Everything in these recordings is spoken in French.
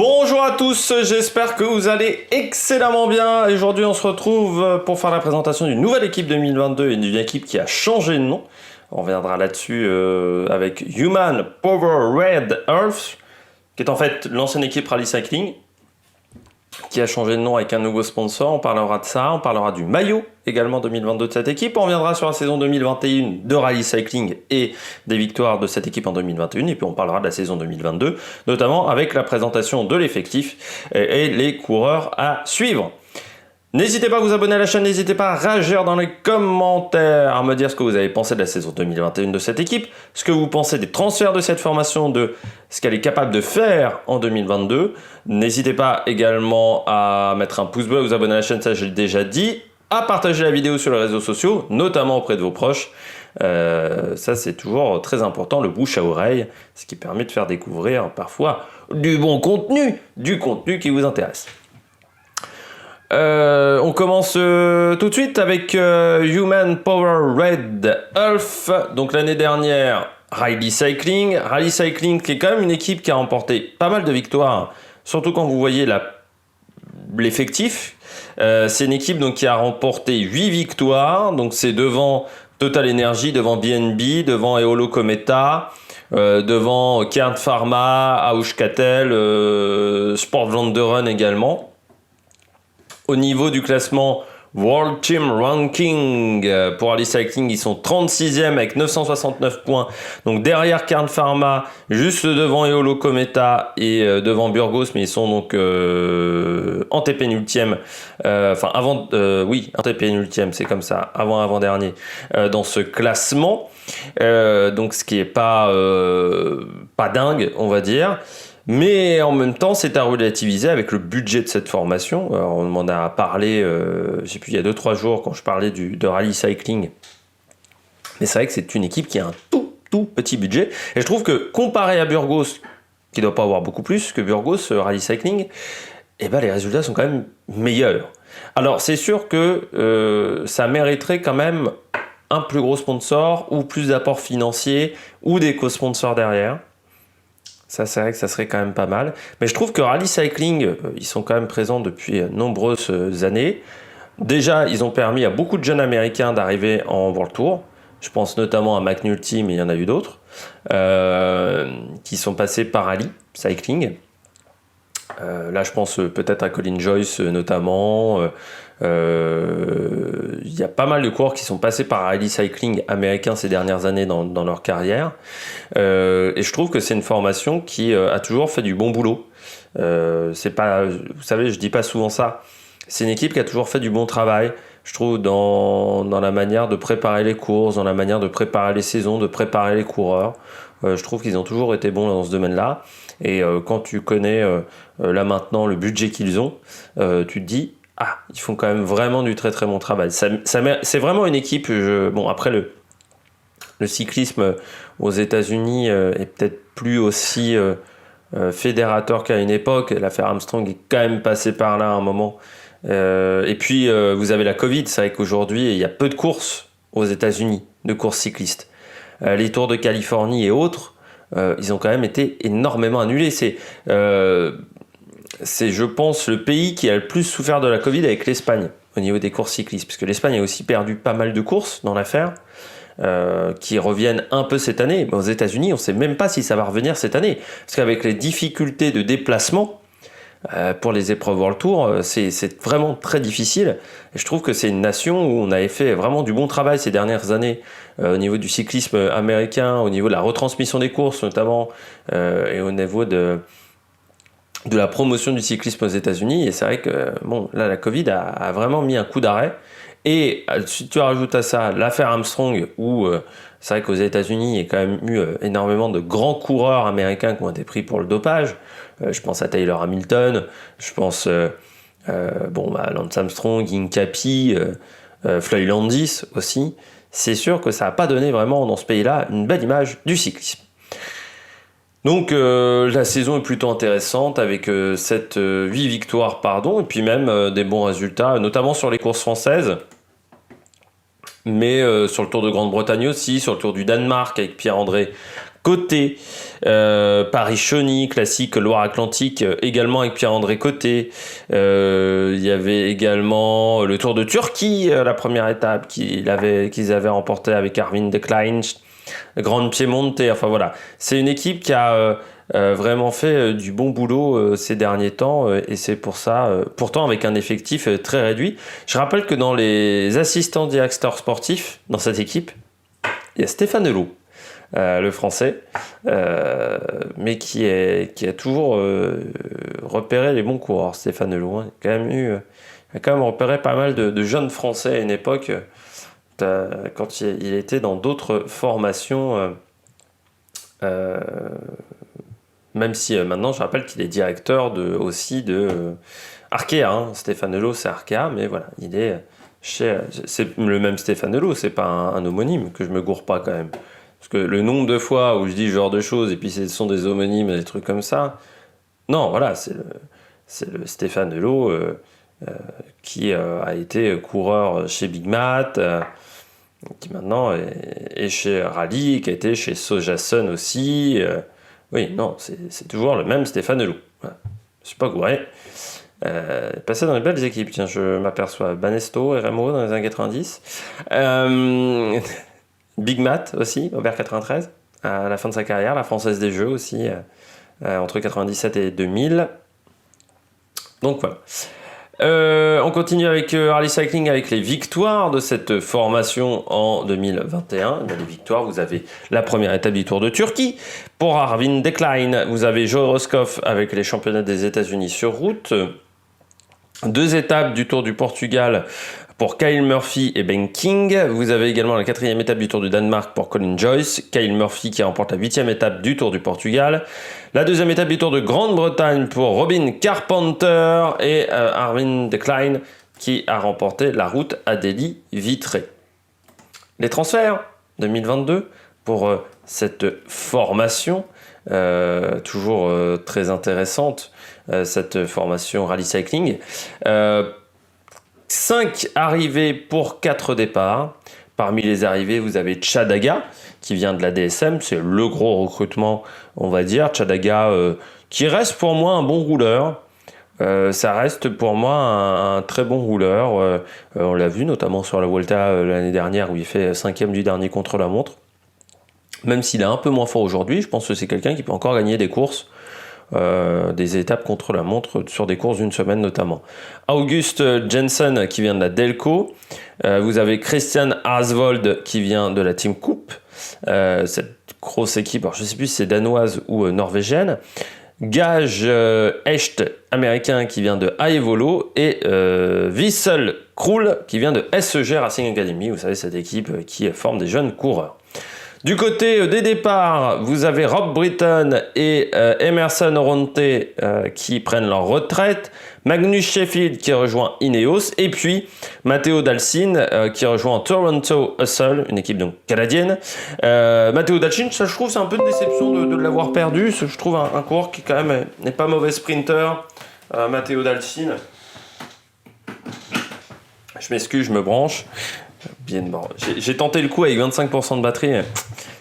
Bonjour à tous, j'espère que vous allez excellemment bien. Aujourd'hui, on se retrouve pour faire la présentation d'une nouvelle équipe 2022 et d'une équipe qui a changé de nom. On reviendra là-dessus avec Human Power Red Earth, qui est en fait l'ancienne équipe Rally Cycling, qui a changé de nom avec un nouveau sponsor. On parlera de ça, on parlera du maillot également 2022 de cette équipe. On reviendra sur la saison 2021 de Rally Cycling et des victoires de cette équipe en 2021. Et puis on parlera de la saison 2022, notamment avec la présentation de l'effectif et les coureurs à suivre. N'hésitez pas à vous abonner à la chaîne, n'hésitez pas à réagir dans les commentaires, à me dire ce que vous avez pensé de la saison 2021 de cette équipe, ce que vous pensez des transferts de cette formation, de ce qu'elle est capable de faire en 2022. N'hésitez pas également à mettre un pouce bleu, à vous abonner à la chaîne, ça je l'ai déjà dit, à partager la vidéo sur les réseaux sociaux, notamment auprès de vos proches. Ça c'est toujours très important, le bouche à oreille, ce qui permet de faire découvrir parfois du bon contenu, du contenu qui vous intéresse. On commence tout de suite avec Human Power Red Earth. Donc l'année dernière, Rally Cycling. Rally Cycling qui est quand même une équipe qui a remporté pas mal de victoires, surtout quand vous voyez l'effectif. C'est une équipe donc, qui a remporté 8 victoires. Donc c'est devant Total Energy, devant BNB, devant Eolo Kometa, devant Kern Pharma, Aushkatel, Sport Vlaanderen également. Au niveau du classement World Team Ranking, pour Rally Cycling, ils sont 36e avec 969 points. Donc derrière Kern Pharma, juste devant Eolo Kometa et devant Burgos, mais ils sont donc antépénultième. Antépénultième, c'est comme ça, avant-dernier dans ce classement. Donc ce qui est pas dingue, on va dire. Mais en même temps, c'est à relativiser avec le budget de cette formation. Alors, on m'en a parlé, je sais plus, il y a 2-3 jours quand je parlais de Rally Cycling. Mais c'est vrai que c'est une équipe qui a un tout petit budget. Et je trouve que comparé à Burgos, qui ne doit pas avoir beaucoup plus que Burgos, Rally Cycling, eh ben, les résultats sont quand même meilleurs. Alors c'est sûr que ça mériterait quand même un plus gros sponsor ou plus d'apports financiers ou des co-sponsors derrière. Ça, c'est vrai que ça serait quand même pas mal. Mais je trouve que Rally Cycling, ils sont quand même présents depuis nombreuses années. Déjà, ils ont permis à beaucoup de jeunes Américains d'arriver en World Tour. Je pense notamment à McNulty, mais il y en a eu d'autres, qui sont passés par Rally Cycling. Là, je pense peut-être à Colin Joyce notamment. Il y a pas mal de coureurs qui sont passés par Rally Cycling américain ces dernières années dans leur carrière. Et je trouve que c'est une formation qui a toujours fait du bon boulot. C'est pas, vous savez, je dis pas souvent ça. C'est une équipe qui a toujours fait du bon travail. Je trouve dans la manière de préparer les courses, dans la manière de préparer les saisons, de préparer les coureurs. Je trouve qu'ils ont toujours été bons dans ce domaine-là. Et quand tu connais là maintenant le budget qu'ils ont, tu te dis ils font quand même vraiment du très très bon travail. C'est vraiment une équipe. Bon, après le cyclisme aux États-Unis est peut-être plus aussi fédérateur qu'à une époque. L'affaire Armstrong est quand même passée par là à un moment. Et puis vous avez la Covid. C'est vrai qu'aujourd'hui il y a peu de courses aux États-Unis, de courses cyclistes. Les Tours de Californie et autres, ils ont quand même été énormément annulés. C'est, je pense, le pays qui a le plus souffert de la Covid avec l'Espagne au niveau des courses cyclistes, puisque l'Espagne a aussi perdu pas mal de courses dans l'affaire, qui reviennent un peu cette année. Mais aux États-Unis, on ne sait même pas si ça va revenir cette année, parce qu'avec les difficultés de déplacement pour les épreuves World Tour, c'est vraiment très difficile. Et je trouve que c'est une nation où on avait fait vraiment du bon travail ces dernières années au niveau du cyclisme américain, au niveau de la retransmission des courses notamment, et au niveau de la promotion du cyclisme aux États-Unis. Et c'est vrai que là, la Covid a vraiment mis un coup d'arrêt. Et si tu rajoutes à ça l'affaire Armstrong, où c'est vrai qu'aux États-Unis, il y a quand même eu énormément de grands coureurs américains qui ont été pris pour le dopage. Je pense à Taylor Hamilton, je pense Lance Armstrong, Hincapie, Floyd Landis aussi. C'est sûr que ça n'a pas donné vraiment dans ce pays-là une belle image du cyclisme. Donc la saison est plutôt intéressante avec 8 victoires, et puis même des bons résultats, notamment sur les courses françaises, mais sur le Tour de Grande-Bretagne aussi, sur le Tour du Danemark avec Pierre-André Côté, Paris-Chauny, classique Loire-Atlantique, également avec Pierre-André Côté. Il y avait également le Tour de Turquie, la première étape qu'ils avaient remporté avec Arvind de Klein, Grande Piemonte. Enfin voilà, c'est une équipe qui a vraiment fait du bon boulot ces derniers temps et c'est pour ça, pourtant avec un effectif très réduit. Je rappelle que dans les assistants directeurs sportifs, dans cette équipe, il y a Stéphane Delot. Le français, mais qui a toujours repéré les bons coureurs, Stéphane Delot. Hein. Il a quand même repéré pas mal de jeunes français à une époque, quand il était dans d'autres formations, même si maintenant je rappelle qu'il est directeur aussi de Arkea. Hein. Stéphane Delot, c'est Arkea, mais voilà, il est c'est le même Stéphane Delot, c'est pas un homonyme, que je me gourre pas quand même. Parce que le nombre de fois où je dis ce genre de choses et puis ce sont des homonymes et des trucs comme ça, non, voilà, c'est le Stéphane Delot qui a été coureur chez Big Mat, qui maintenant est chez Rally, qui a été chez Sojasun aussi. Oui, non, c'est toujours le même Stéphane Delot. Voilà. Je suis pas gouré. Passé dans les belles équipes, tiens, je m'aperçois. Banesto, RMO dans les années 90. Big Mat aussi, Aubert 93, à la fin de sa carrière, la Française des Jeux aussi, entre 97 et 2000. Donc voilà. On continue avec Rally Cycling avec les victoires de cette formation en 2021. Les victoires, vous avez la première étape du Tour de Turquie pour Arvind de Klein. Vous avez Joe Roscoff avec les championnats des États-Unis sur route. 2 étapes du Tour du Portugal pour Kyle Murphy et Ben King. Vous avez également la 4e étape du Tour du Danemark pour Colin Joyce. Kyle Murphy qui remporte la 8e étape du Tour du Portugal. La 2e étape du Tour de Grande-Bretagne pour Robin Carpenter et Arvind de Klein qui a remporté la route Adélie-Vitré. Les transferts 2022 pour cette formation, toujours très intéressante, cette formation Rally Cycling. 5 arrivées pour 4 départs. Parmi les arrivées, vous avez Chadaga, qui vient de la DSM. C'est le gros recrutement, on va dire. Chadaga, qui reste pour moi un bon rouleur. Ça reste pour moi un très bon rouleur. On l'a vu notamment sur la Vuelta l'année dernière, où il fait 5e du dernier contre-la-montre. Même s'il est un peu moins fort aujourd'hui, je pense que c'est quelqu'un qui peut encore gagner des courses. Des étapes contre la montre sur des courses d'une semaine notamment. August Jensen qui vient de la Delco. Vous avez Christian Asvold qui vient de la Team Coupe. Cette grosse équipe, alors je ne sais plus si c'est danoise ou norvégienne. Gage Echt américain qui vient de Aevolo et Wissel Krul qui vient de SEG Racing Academy. Vous savez, cette équipe qui forme des jeunes coureurs. Du côté des départs, vous avez Rob Britton et Emerson Oronte qui prennent leur retraite, Magnus Sheffield qui rejoint Ineos, et puis Matteo Dalcin qui rejoint Toronto Hustle, une équipe donc canadienne. Matteo Dalcin, ça je trouve c'est un peu une déception de l'avoir perdu, je trouve un coureur qui quand même n'est pas mauvais sprinter, Matteo Dalcin. Je m'excuse, je me branche. Bien, bon. J'ai tenté le coup avec 25% de batterie.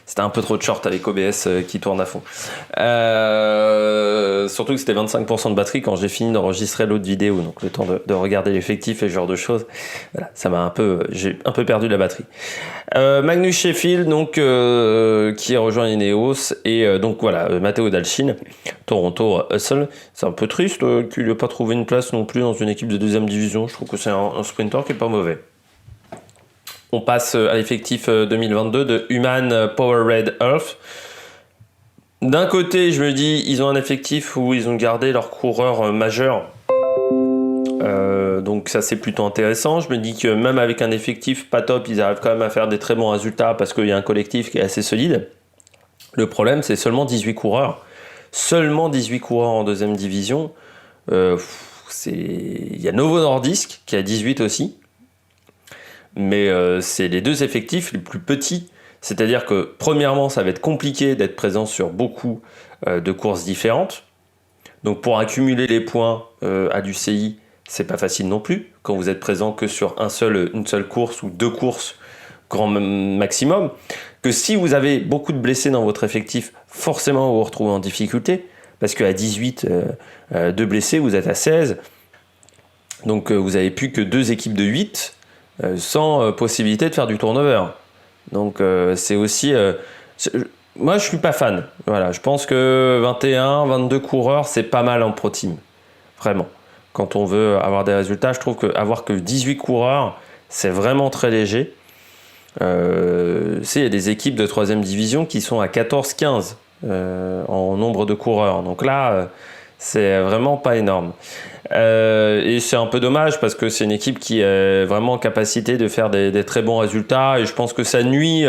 C'était un peu trop de short avec OBS qui tourne à fond. Surtout que c'était 25% de batterie quand j'ai fini d'enregistrer l'autre vidéo. Donc le temps de regarder l'effectif et ce genre de choses. Voilà, j'ai un peu perdu la batterie. Magnus Sheffield, donc, qui a rejoint Ineos. Et donc voilà, Matteo Dalcin, Toronto Hustle. C'est un peu triste qu'il n'ait pas trouvé une place non plus dans une équipe de 2e division. Je trouve que c'est un sprinter qui est pas mauvais. On passe à l'effectif 2022 de Human Powered Earth. D'un côté, je me dis, ils ont un effectif où ils ont gardé leurs coureurs majeurs. Donc ça, c'est plutôt intéressant. Je me dis que même avec un effectif pas top, ils arrivent quand même à faire des très bons résultats parce qu'il y a un collectif qui est assez solide. Le problème, c'est seulement 18 coureurs. Seulement 18 coureurs en 2e division. Il y a Novo Nordisk qui a 18 aussi. Mais c'est les 2 effectifs les plus petits. C'est-à-dire que, premièrement, ça va être compliqué d'être présent sur beaucoup de courses différentes. Donc, pour accumuler les points à l'UCI, c'est pas facile non plus. Quand vous êtes présent que sur une seule course ou 2 courses, grand maximum, que si vous avez beaucoup de blessés dans votre effectif, forcément vous vous retrouvez en difficulté, parce qu'à 18, 2 blessés, vous êtes à 16, donc vous n'avez plus que 2 équipes de 8, sans possibilité de faire du turnover. Donc c'est aussi... moi je suis pas fan, voilà, je pense que 21, 22 coureurs c'est pas mal en pro team, vraiment. Quand on veut avoir des résultats, je trouve qu'avoir que 18 coureurs, c'est vraiment très léger. Il y a des équipes de 3ème division qui sont à 14-15 en nombre de coureurs. Donc là, c'est vraiment pas énorme. Et c'est un peu dommage parce que c'est une équipe qui est vraiment en capacité de faire des très bons résultats. Et je pense que ça nuit...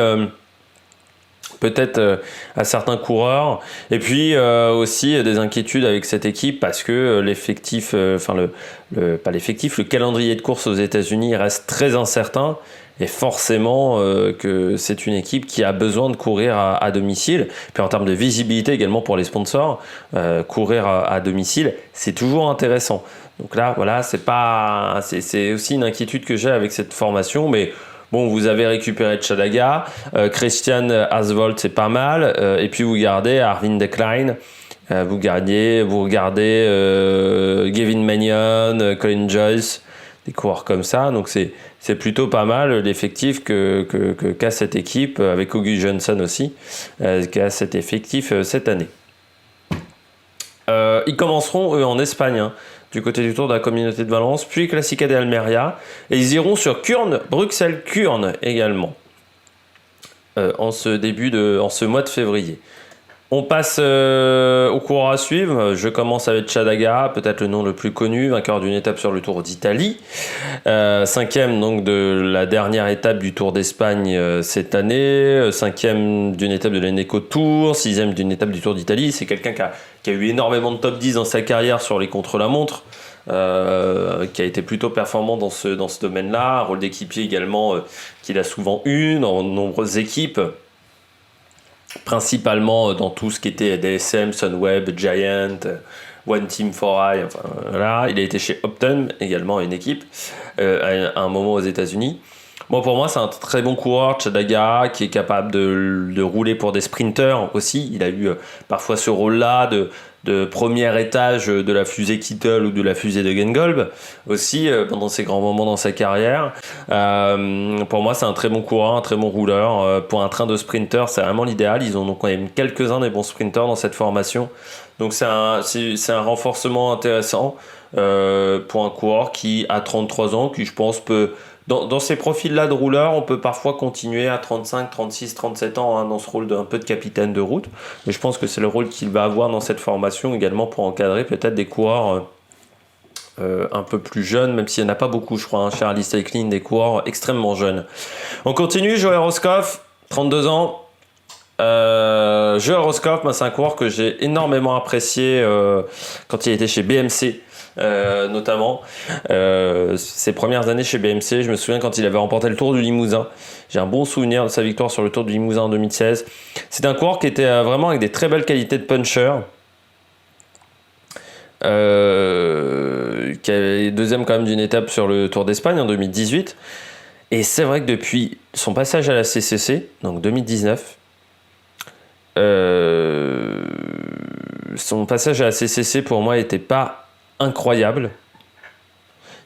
peut-être à certains coureurs, et puis aussi des inquiétudes avec cette équipe parce que l'effectif, pas l'effectif, le calendrier de course aux États-Unis reste très incertain, et forcément que c'est une équipe qui a besoin de courir à domicile. Puis en termes de visibilité également pour les sponsors, courir à domicile, c'est toujours intéressant. Donc là, voilà, c'est aussi une inquiétude que j'ai avec cette formation, mais bon, vous avez récupéré Chadaga, Christian Asvold, c'est pas mal, et puis vous gardez Arvin Dekline, vous regardez Gavin Magnon, Colin Joyce, des coureurs comme ça, donc c'est plutôt pas mal l'effectif qu'a cette équipe, avec Auguste Johnson aussi, qu'a cet effectif cette année. Ils commenceront eux en Espagne, hein, du côté du Tour de la Communauté de Valence, puis Classica de Almeria, et ils iront sur Kurn, Bruxelles-Kurn également, en ce mois de février. On passe au coureur à suivre. Je commence avec Chadaga, peut-être le nom le plus connu, vainqueur d'une étape sur le Tour d'Italie, 5e donc de la dernière étape du Tour d'Espagne cette année, 5e d'une étape de l'Eneco Tour, 6e d'une étape du Tour d'Italie. C'est quelqu'un qui a eu énormément de top 10 dans sa carrière sur les contre-la-montre, qui a été plutôt performant dans ce domaine-là, un rôle d'équipier également qu'il a souvent eu dans de nombreuses équipes, principalement dans tout ce qui était DSM, Sunweb, Giant, One Team 4i, enfin voilà. Il a été chez Upton également, une équipe, à un moment aux États-Unis. Bon, pour moi, c'est un très bon coureur, Chadaga, qui est capable de rouler pour des sprinters aussi. Il a eu parfois ce rôle-là de premier étage de la fusée Kittel ou de la fusée de Gengolb aussi pendant ses grands moments dans sa carrière. Pour moi, c'est un très bon coureur, un très bon rouleur. Pour un train de sprinters, c'est vraiment l'idéal. Ils ont donc quand même quelques-uns des bons sprinters dans cette formation. Donc c'est un renforcement intéressant pour un coureur qui a 33 ans, qui je pense peut... Dans ces profils-là de rouleurs, on peut parfois continuer à 35, 36, 37 ans hein, dans ce rôle d'un peu de capitaine de route. Mais je pense que c'est le rôle qu'il va avoir dans cette formation également pour encadrer peut-être des coureurs un peu plus jeunes, même s'il n'y en a pas beaucoup, je crois, hein, chez Harley Cycling, des coureurs extrêmement jeunes. On continue, Joey Rosskopf, 32 ans. Joey Rosskopf, c'est un coureur que j'ai énormément apprécié quand il était chez BMC. Notamment ses premières années chez BMC, je me souviens quand il avait remporté le Tour du Limousin, j'ai un bon souvenir de sa victoire sur le Tour du Limousin en 2016. C'est un coureur qui était vraiment avec des très belles qualités de puncher, qui avait deuxième quand même d'une étape sur le Tour d'Espagne en 2018, et c'est vrai que depuis son passage à la CCC, donc 2019, son passage à la CCC pour moi n'était pas incroyable.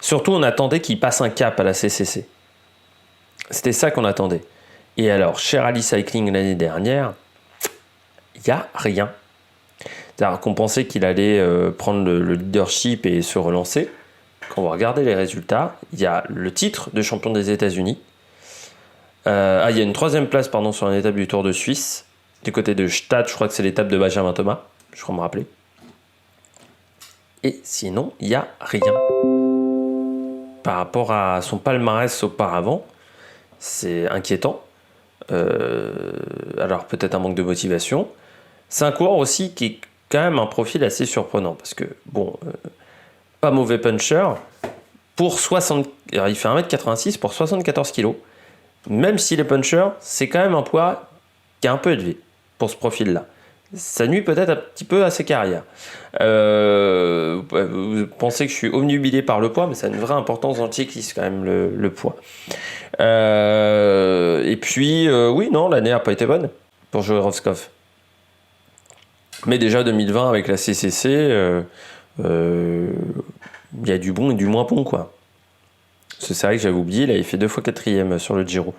Surtout, on attendait qu'il passe un cap à la CCC. C'était ça qu'on attendait. Et alors, chez Rally Cycling l'année dernière, il n'y a rien. C'est-à-dire qu'on pensait qu'il allait prendre le leadership et se relancer. Quand on va regarder les résultats, il y a le titre de champion des États-Unis. Il y a une 3e place sur une étape du Tour de Suisse. Du côté de Stade, je crois que c'est l'étape de Benjamin Thomas. Je crois me rappeler. Et sinon, il n'y a rien. Par rapport à son palmarès auparavant, c'est inquiétant. Alors peut-être un manque de motivation. C'est un coureur aussi qui est quand même un profil assez surprenant. Parce que, pas mauvais puncher. Alors, il fait 1m86 pour 74 kg. Même s'il est puncher, c'est quand même un poids qui est un peu élevé pour ce profil-là. ça nuit peut-être un petit peu à ses carrières. Vous pensez que je suis omnubilé par le poids, mais ça a une vraie importance dans le cyclisme quand même, le poids. Et puis, oui, non, l'année n'a pas été bonne pour Joey Rosskopf. Mais déjà 2020 avec la CCC, il y a du bon et du moins bon, quoi. C'est vrai que j'avais oublié, il avait fait 2 fois 4e sur le Giro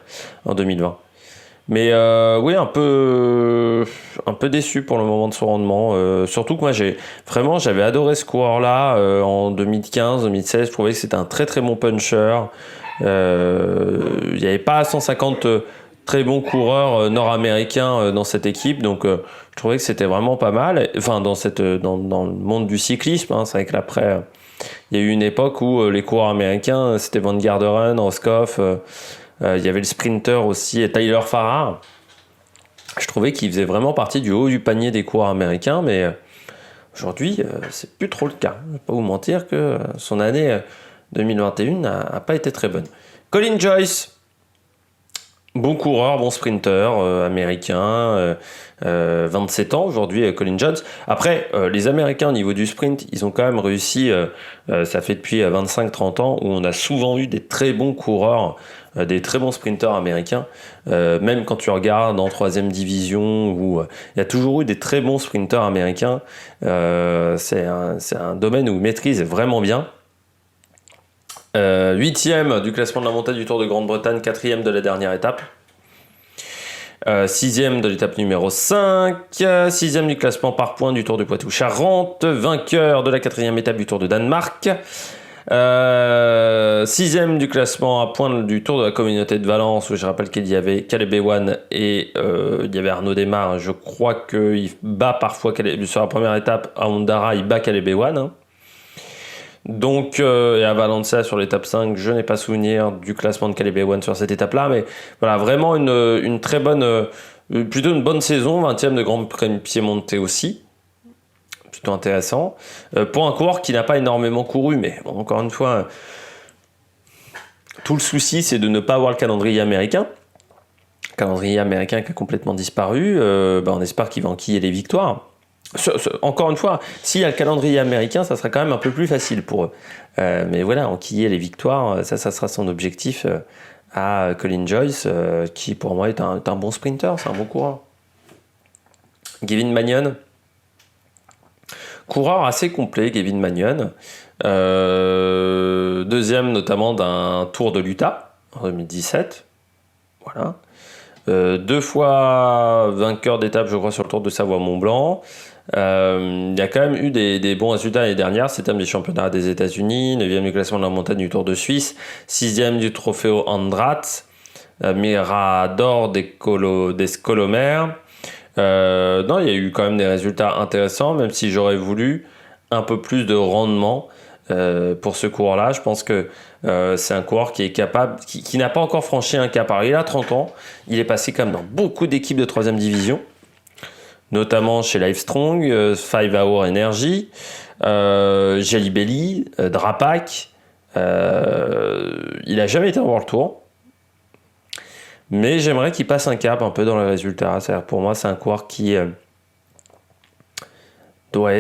en 2020. Mais oui, un peu déçu pour le moment de son rendement. Surtout que moi, j'avais adoré ce coureur-là en 2015-2016. Je trouvais que c'était un très très bon puncher. Il n'y avait pas 150 très bons coureurs nord-américains dans cette équipe, donc je trouvais que c'était vraiment pas mal. Enfin, dans le monde du cyclisme, hein, c'est vrai que l'après, il y a eu une époque où les coureurs américains, c'était Van Garderen, Rosskopf. Il y avait le sprinter aussi, Tyler Farrar. Je trouvais qu'il faisait vraiment partie du haut du panier des coureurs américains, mais aujourd'hui, c'est plus trop le cas. Je ne vais pas vous mentir que son année 2021 n'a pas été très bonne. Colin Joyce, bon coureur, bon sprinter américain, 27 ans aujourd'hui, Colin Jones. Après, les Américains au niveau du sprint, ils ont quand même réussi, ça fait depuis 25-30 ans, où on a souvent eu des très bons coureurs, des très bons sprinters américains, même quand tu regardes en 3e division, où il y a toujours eu des très bons sprinters américains. C'est un domaine où ils maîtrisent vraiment bien. 8e du classement de la montagne du Tour de Grande-Bretagne, 4e de la dernière étape. 6e de l'étape numéro 5, 6e du classement par points du Tour du Poitou-Charentes, vainqueur de la 4e étape du Tour de Danemark, 6e du classement à points du Tour de la Communauté de Valence, où je rappelle qu'il y avait Caleb Ewan et il y avait Arnaud Démare. Je crois qu'il bat parfois, sur la première étape à Ondara, il bat Caleb Ewan, hein. Donc, et à Valencia sur l'étape 5, je n'ai pas souvenir du classement de Caleb Ewan sur cette étape-là, mais voilà, vraiment une très bonne, plutôt une bonne saison, 20e de Grand Prix Piemonte aussi, plutôt intéressant, pour un coureur qui n'a pas énormément couru, mais bon, encore une fois, tout le souci c'est de ne pas avoir le calendrier américain qui a complètement disparu. On espère qu'il va enquiller les victoires. Encore une fois, s'il y a le calendrier américain, ça sera quand même un peu plus facile pour eux. Mais voilà, enquiller les victoires, ça sera son objectif à Colin Joyce, qui pour moi est un bon sprinter, c'est un bon coureur. Gavin Magnon, coureur assez complet, Gavin Magnon. Deuxième notamment d'un Tour de l'Utah en 2017. Voilà. 2 fois vainqueur d'étape, je crois, sur le Tour de Savoie-Mont-Blanc. Il y a quand même eu des bons résultats l'année dernière. 7e des championnats des États-Unis, 9e du classement de la montagne du Tour de Suisse, 6e du Trofeo Andrat, Mirador des Colomer. Non, il y a eu quand même des résultats intéressants, même si j'aurais voulu un peu plus de rendement pour ce coureur-là. Je pense que c'est un coureur qui est capable, qui n'a pas encore franchi un cap. Alors, il a 30 ans, il est passé quand même dans beaucoup d'équipes de 3e division, notamment chez Livestrong, 5 Hour Energy, Jelly Belly, Drapac. Il n'a jamais été en World Tour, mais j'aimerais qu'il passe un cap un peu dans les résultats. C'est-à-dire, pour moi, c'est un coureur qui doit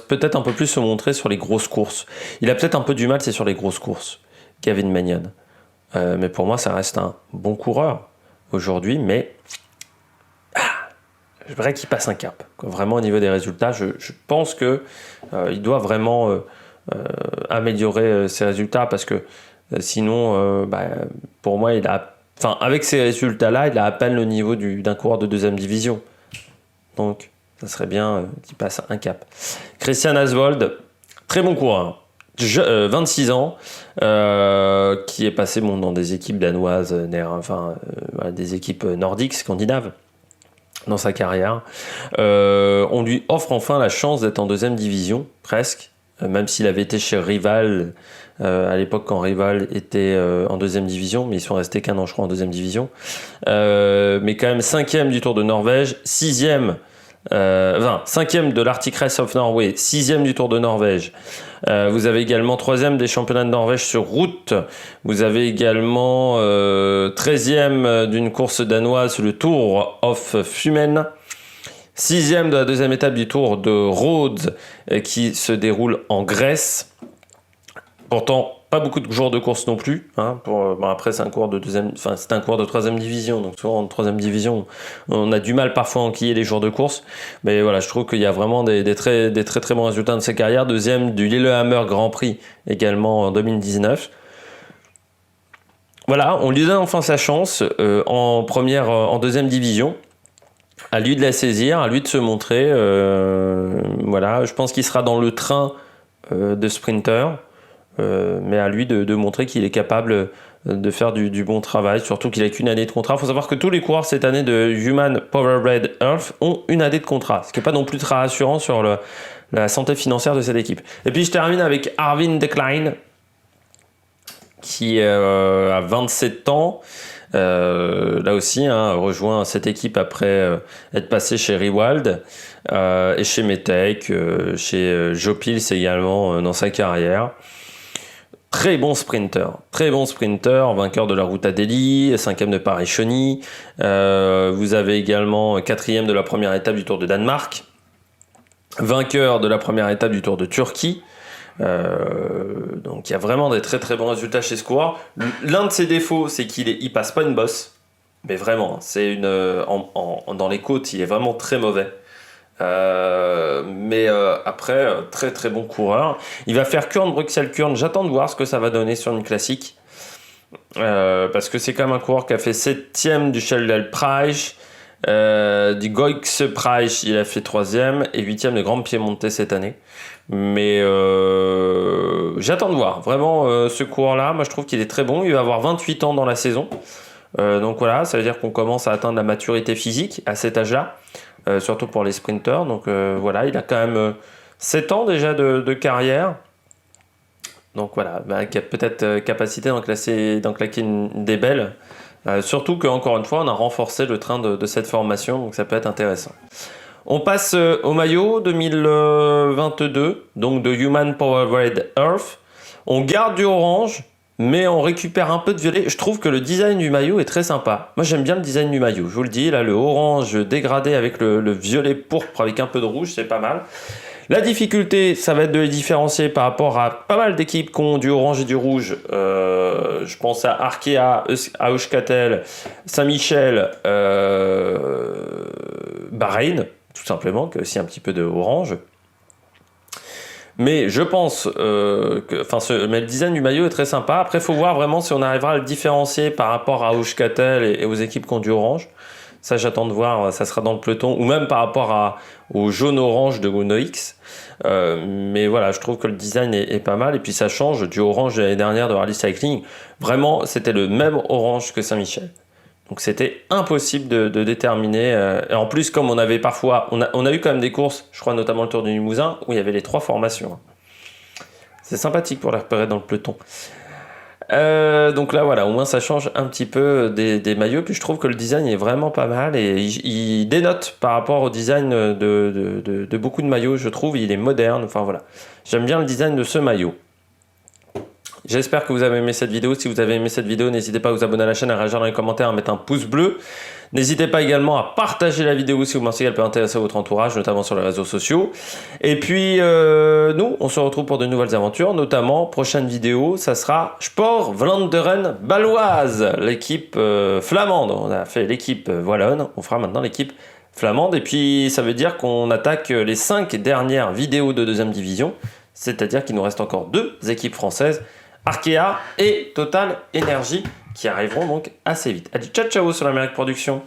peut-être un peu plus se montrer sur les grosses courses. Il a peut-être un peu du mal, c'est sur les grosses courses, Gavin Magnon. Mais pour moi, ça reste un bon coureur aujourd'hui, mais je voudrais qu'il passe un cap. Vraiment, au niveau des résultats, je pense que il doit vraiment améliorer ses résultats, parce que sinon, pour moi, avec ces résultats-là, il a à peine le niveau d'un coureur de 2e division. Donc, ça serait bien qu'il passe un cap. Christian Asvold, très bon coureur, 26 ans, qui est passé dans des équipes danoises, des équipes nordiques, scandinaves, dans sa carrière. On lui offre enfin la chance d'être en 2e division, presque, même s'il avait été chez Rival à l'époque quand Rival était en 2e division, mais ils sont restés qu'un an, je crois, en 2e division. Mais quand même 5e du Tour de Norvège, 5e de l'Arctic Race of Norway, 6e du Tour de Norvège. Vous avez également 3e des championnats de Norvège sur route. Vous avez également 13e d'une course danoise, le Tour of Fumen. 6e de la deuxième étape du Tour de Rhodes qui se déroule en Grèce. Pourtant, pas beaucoup de jours de course non plus. Hein, après, c'est un cours de c'est un cours de 3e division. Donc, souvent, en 3e division, on a du mal parfois à enquiller les jours de course. Mais voilà, je trouve qu'il y a vraiment des très bons résultats de sa carrière. 2e du Lillehammer Grand Prix également en 2019. Voilà, on lui donne enfin sa chance en 2e division. À lui de la saisir, à lui de se montrer. Voilà, je pense qu'il sera dans le train de sprinter. Mais à lui de montrer qu'il est capable de faire du bon travail, surtout qu'il n'a qu'une année de contrat. Il faut savoir que tous les coureurs cette année de Human Powerbred Earth ont une année de contrat, ce qui n'est pas non plus très rassurant sur la santé financière de cette équipe. Et puis je termine avec Arvin Dekline, qui a 27 ans. Là aussi, hein, rejoint cette équipe après être passé chez Rewald et chez Metec, chez Jopils également dans sa carrière. Très bon sprinter, vainqueur de la Route à Delhi, 5e de Paris-Chauny. Vous avez également 4e de la première étape du Tour de Danemark, vainqueur de la première étape du Tour de Turquie. Donc il y a vraiment des très bons résultats chez ce coureur. L'un de ses défauts, c'est qu'il passe pas une bosse, mais vraiment, c'est dans les côtes, il est vraiment très mauvais. Après, très bon coureur. Il va faire Kurn-Bruxelles-Kurn. J'attends de voir ce que ça va donner sur une classique. Parce que c'est quand même un coureur qui a fait 7e du Scheldel-Preis. Du Goix-Preis, il a fait 3e et 8e de Grand Piemonte cette année. Mais j'attends de voir. Vraiment, ce coureur-là, moi je trouve qu'il est très bon. Il va avoir 28 ans dans la saison. Donc voilà, ça veut dire qu'on commence à atteindre la maturité physique à cet âge-là. Surtout pour les sprinters. Donc voilà, il a quand même 7 ans déjà de carrière. Donc voilà, qui a peut-être capacité d'en claquer des belles. Surtout qu'encore une fois, on a renforcé le train de cette formation, donc ça peut être intéressant. On passe au maillot 2022, donc de Human Powerbred Earth. On garde du orange, mais on récupère un peu de violet. Je trouve que le design du maillot est très sympa. Moi, j'aime bien le design du maillot. Je vous le dis, là, le orange dégradé avec le violet pourpre avec un peu de rouge, c'est pas mal. La difficulté, ça va être de les différencier par rapport à pas mal d'équipes qui ont du orange et du rouge. Je pense à Arkea, à Euskaltel, Saint-Michel, Bahreïn, tout simplement, qui a aussi un petit peu de orange. Mais je pense mais le design du maillot est très sympa. Après, il faut voir vraiment si on arrivera à le différencier par rapport à Euskaltel et aux équipes qui ont du orange. Ça, j'attends de voir, ça sera dans le peloton, ou même par rapport au jaune-orange de Uno-X. Mais voilà, je trouve que le design est pas mal, et puis ça change du orange de l'année dernière de Rally Cycling. Vraiment, c'était le même orange que Saint-Michel. Donc c'était impossible de déterminer. Et en plus, comme on avait parfois... On a eu quand même des courses, je crois notamment le Tour du Limousin, où il y avait les 3 formations. C'est sympathique pour les repérer dans le peloton. Donc là voilà, au moins ça change un petit peu des maillots, puis je trouve que le design est vraiment pas mal et il dénote par rapport au design de beaucoup de maillots. Je trouve il est moderne, enfin voilà, j'aime bien le design de ce maillot. J'espère que vous avez aimé cette vidéo. Si vous avez aimé cette vidéo, n'hésitez pas à vous abonner à la chaîne, à réagir dans les commentaires, à mettre un pouce bleu. N'hésitez pas également à partager la vidéo si vous pensez qu'elle peut intéresser votre entourage, notamment sur les réseaux sociaux. Et puis, nous, on se retrouve pour de nouvelles aventures, notamment, prochaine vidéo, ça sera Sport Vlaanderen Baloise, l'équipe flamande. On a fait l'équipe wallonne, on fera maintenant l'équipe flamande. Et puis, ça veut dire qu'on attaque les 5 dernières vidéos de deuxième division, c'est-à-dire qu'il nous reste encore 2 équipes françaises, Arkea et Total Energy, qui arriveront donc assez vite. Allez, ciao ciao sur l'Amérique Production.